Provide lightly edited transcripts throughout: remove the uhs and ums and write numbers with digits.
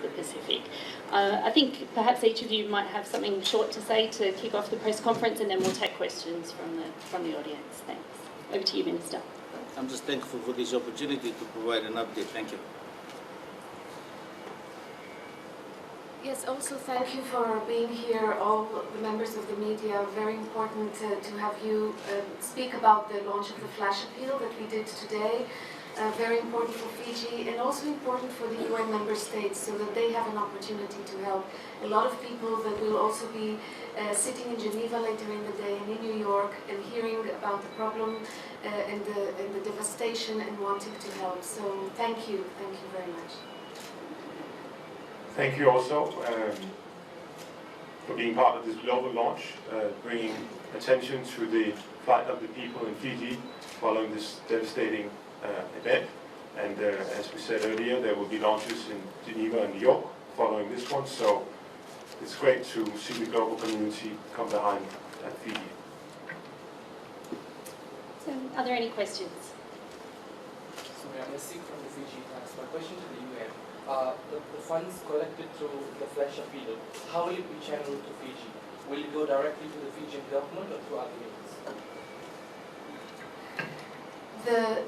the Pacific. I think perhaps each of you might have something short to say to kick off the press conference, and then we'll take questions from the audience. Thanks. Over to you, Minister. I'm just thankful for this opportunity to provide an update. Thank you. Yes, also thank you for being here, all the members of the media. Very important to have you speak about the launch of the flash appeal that we did today. Very important for Fiji, and also important for the UN member states, so that they have an opportunity to help a lot of people that will also be sitting in Geneva later in the day and in New York and hearing about the problem and the devastation and wanting to help. So thank you very much. Thank you also for being part of this global launch, bringing attention to the plight of the people in Fiji following this devastating event. And as we said earlier, there will be launches in Geneva and New York following this one. So it's great to see the global community come behind Fiji. So, are there any questions? So, I'm Sikh from the Fiji. Thanks. My question to the UN. The funds collected through the flash appeal, how will it be channeled to Fiji? Will it go directly to the Fijian government or through other means?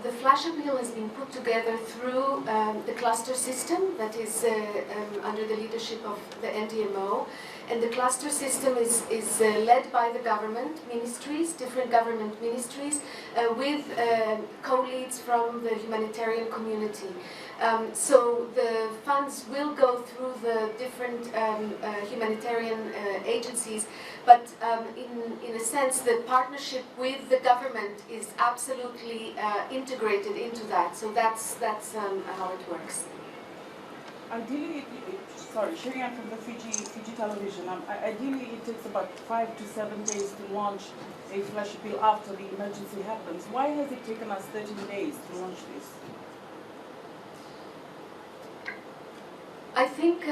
The flash appeal has been put together through the cluster system that is under the leadership of the NDMO. And the cluster system is led by the government ministries, different government ministries, with co-leads from the humanitarian community. So the funds will go through the different humanitarian agencies, but in a sense the partnership with the government is absolutely integrated into that. So that's how it works. Ideally, Shirian from the Fiji television. Ideally, it takes about 5 to 7 days to launch a flash appeal after the emergency happens. Why has it taken us 13 days to launch this? I think,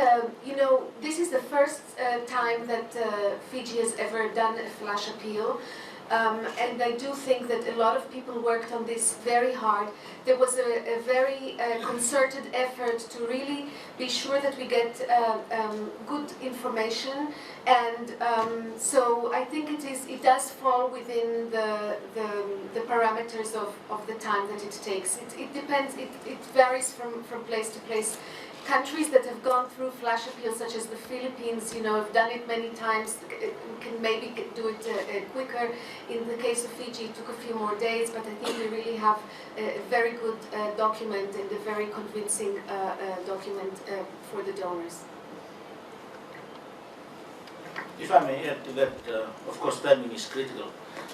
this is the first time that Fiji has ever done a flash appeal. And I do think that a lot of people worked on this very hard. There was a very concerted effort to really be sure that we get good information, and so I think it does fall within the parameters of the time that it takes. It depends. It varies from place to place. Countries that have gone through flash appeals, such as the Philippines, have done it many times, can maybe do it quicker. In the case of Fiji, it took a few more days, but I think we really have a very good document and a very convincing document for the donors. If I may add to that, of course timing is critical,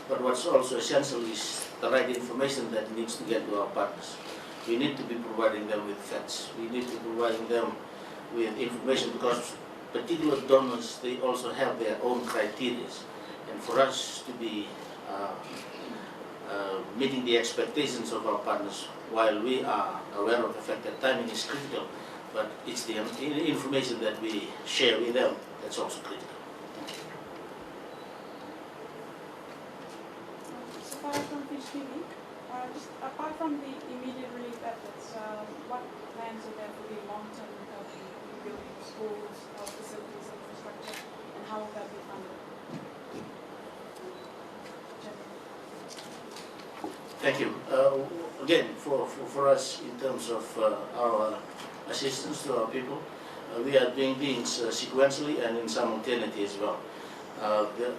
but what's also essential is the right information that needs to get to our partners. We need to be providing them with facts. We need to be providing them with information, because particular donors, they also have their own criteria. And for us to be meeting the expectations of our partners, while we are aware of the fact that timing is critical, but it's the information that we share with them that's also critical. Just apart from the immediate relief efforts, what plans are there for the long-term recovery, rebuilding schools, facilities, infrastructure, and how will that be funded? Thank you. Again, for us, in terms of our assistance to our people, we are doing things sequentially and in simultaneity as well.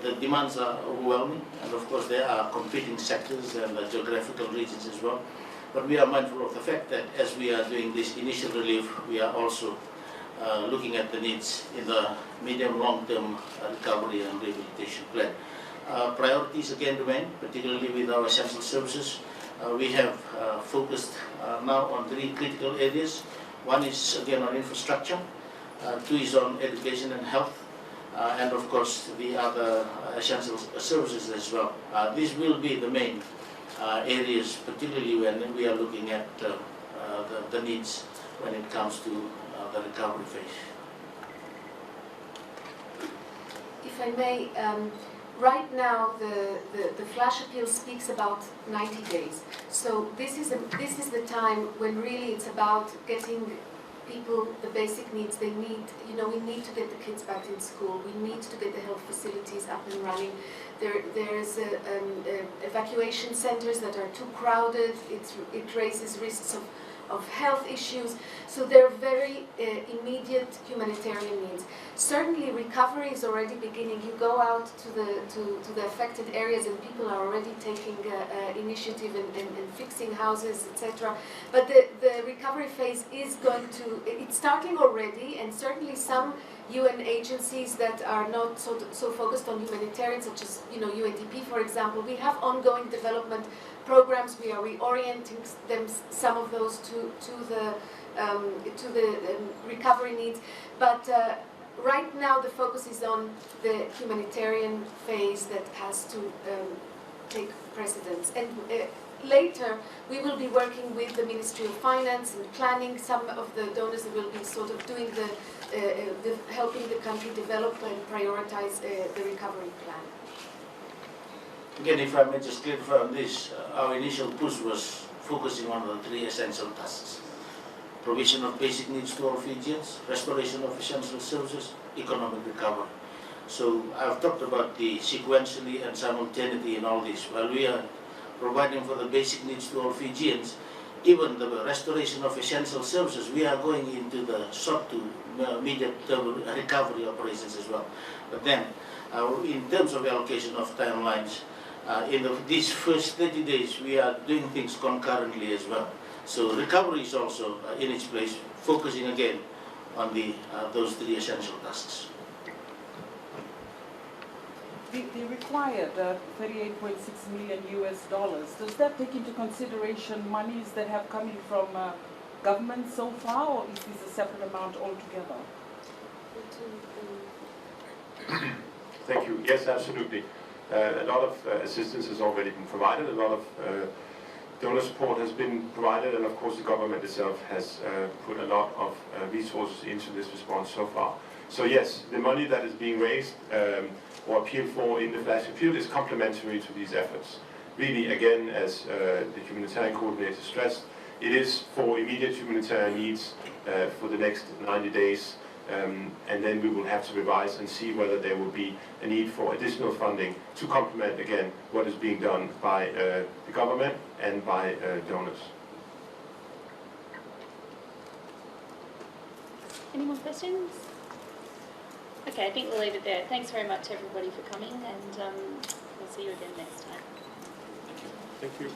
The demands are overwhelming, and of course there are competing sectors and geographical regions as well. But we are mindful of the fact that as we are doing this initial relief, we are also looking at the needs in the medium, long-term recovery and rehabilitation plan. Priorities again remain, particularly with our essential services. We have focused now on 3 critical areas. One is again on infrastructure, 2 is on education and health, and of course the other essential services as well. These will be the main areas, particularly when we are looking at the needs when it comes to the recovery phase. If I may, right now the flash appeal speaks about 90 days. So this is the time when really it's about getting people the basic needs they need. You know, we need to get the kids back in school. We need to get the health facilities up and running. There's evacuation centers that are too crowded. It raises risks of health issues. So they're very immediate humanitarian needs. Certainly recovery is already beginning. You go out to the affected areas and people are already taking initiative and fixing houses, etc. But the recovery phase is it's starting already, and certainly some UN agencies that are not so focused on humanitarian, such as UNDP, for example, we have ongoing development programs. We are reorienting some of those to the recovery needs, but right now the focus is on the humanitarian phase that has to take precedence. And later we will be working with the Ministry of Finance and planning. Some of the donors will be sort of doing helping the country develop and prioritize the recovery plan. Again, if I may just clarify on this, our initial push was focusing on the 3 essential tasks: provision of basic needs to all Fijians, restoration of essential services, economic recovery. So I've talked about the sequentially and simultaneity in all this. While we are providing for the basic needs to all Fijians, even the restoration of essential services, we are going into the short to medium term recovery operations as well. But then, in terms of allocation of timelines, in these first 30 days, we are doing things concurrently as well. So recovery is also in its place, focusing again on those 3 essential tasks. The required $38.6 million US, does that take into consideration monies that have come in from government so far, or is this a separate amount altogether? Thank you. Yes, absolutely. A lot of assistance has already been provided. A lot of donor support has been provided, and of course the government itself has put a lot of resources into this response so far. So yes, the money that is being raised or appealed for in the flash appeal is complementary to these efforts. Really, again, as the humanitarian coordinator stressed, it is for immediate humanitarian needs for the next 90 days, and then we will have to revise and see whether there will be a need for additional funding to complement, again, what is being done by the government and by donors. Any more questions? Okay, I think we'll leave it there. Thanks very much everybody for coming, and we'll see you again next time. Thank you.